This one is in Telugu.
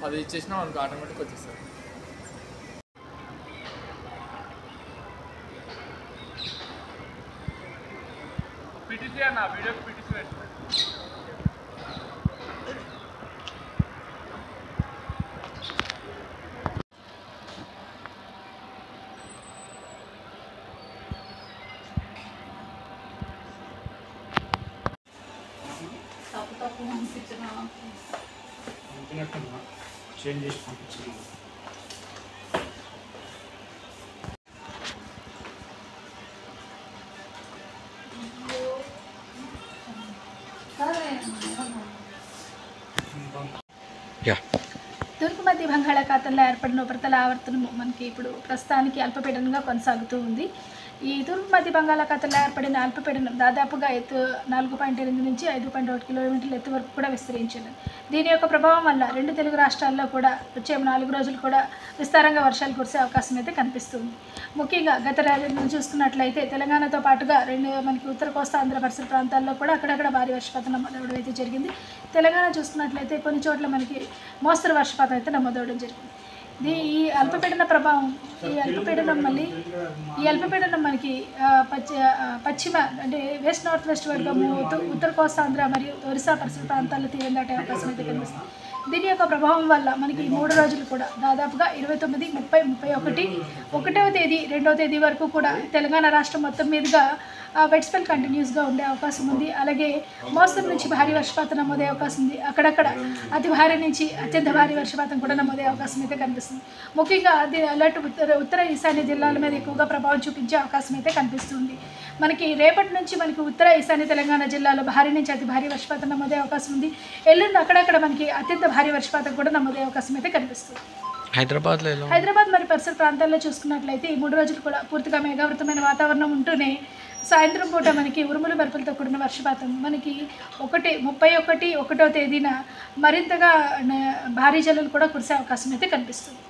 అది ఇచ్చేసినా మనకు ఆటోమేటిక్ వచ్చేస్తుంది. పీటీసీ అన్న వీడియో పీటీసీ పెట్టు. చేంజ్ చేసి పంపించాను. తూర్పు మధ్య బంగాళాఖాతంలో ఏర్పడిన ఉపరితల ఆవర్తనం మనకి ఇప్పుడు ప్రస్తుతానికి అల్పపీడనంగా కొనసాగుతూ ఉంది. ఈ తూర్పు మధ్య బంగాళాఖాతంలో ఏర్పడిన అల్పపీడనం దాదాపుగా ఎత్తు 4.8 నుంచి 5.1 కిలోమీటర్ల ఎత్తు వరకు కూడా విస్తరించింది. దీని యొక్క ప్రభావం వల్ల రెండు తెలుగు రాష్ట్రాల్లో కూడా వచ్చే 4 రోజులు కూడా విస్తారంగా వర్షాలు కురిసే అవకాశం అయితే కనిపిస్తుంది. ముఖ్యంగా గత రోజులను చూసుకున్నట్లయితే తెలంగాణతో పాటుగా మనకి ఉత్తర కోస్తా ఆంధ్ర పరిసర ప్రాంతాల్లో కూడా అక్కడక్కడ భారీ వర్షపాతం నమోదవడం అయితే జరిగింది. తెలంగాణ చూసుకున్నట్లయితే కొన్ని చోట్ల మనకి మోస్తరు వర్షపాతం అయితే నమోదవడం జరిగింది. ఈ అల్పపీడన ప్రభావం ఈ అల్పపీడనం మనకి పశ్చిమ అంటే వెస్ట్ నార్త్ వెస్ట్ వర్గం ఉత్తర కోస్తాంధ్ర మరియు ఒరిస్సా పరిసర ప్రాంతాల్లో తీరం దాటే అవకాశం అయితే కనిపిస్తుంది. దీని యొక్క ప్రభావం వల్ల మనకి 3 రోజులు కూడా దాదాపుగా 29, 30, 31, 1వ తేదీ 2వ తేదీ వరకు కూడా తెలంగాణ రాష్ట్రం మొత్తం మీదుగా వెట్ స్పెల్ కంటిన్యూస్గా ఉండే అవకాశం ఉంది. అలాగే మోస్తరు నుంచి భారీ వర్షపాతం నమోదే అవకాశం ఉంది. అక్కడక్కడ అతి భారీ నుంచి అత్యంత భారీ వర్షపాతం కూడా నమోదే అవకాశం అయితే కనిపిస్తుంది. ముఖ్యంగా అది అలర్ట్ ఉత్తర ఈశాన్య జిల్లాల మీద ఎక్కువగా ప్రభావం చూపించే అవకాశం అయితే కనిపిస్తుంది. మనకి రేపటి నుంచి మనకి ఉత్తర ఈశాన్య తెలంగాణ జిల్లాలో భారీ నుంచి అతి భారీ వర్షపాతం నమోదే అవకాశం ఉంది. ఎల్లుండి అక్కడక్కడ మనకి అత్యంత భారీ వర్షపాతం కూడా నమోదే అవకాశం అయితే కనిపిస్తుంది. హైదరాబాద్ మరి పరిసర ప్రాంతాల్లో చూసుకున్నట్లయితే ఈ 3 రోజులు కూడా పూర్తిగా మేఘావృతమైన వాతావరణం ఉంటూనే సాయంత్రం పూట మనకి ఉరుములు మెరుపులతో కూడిన వర్షపాతం మనకి 31, 1వ తేదీన మరింతగా భారీ జల్లులు కూడా కురిసే అవకాశం అయితే కనిపిస్తుంది.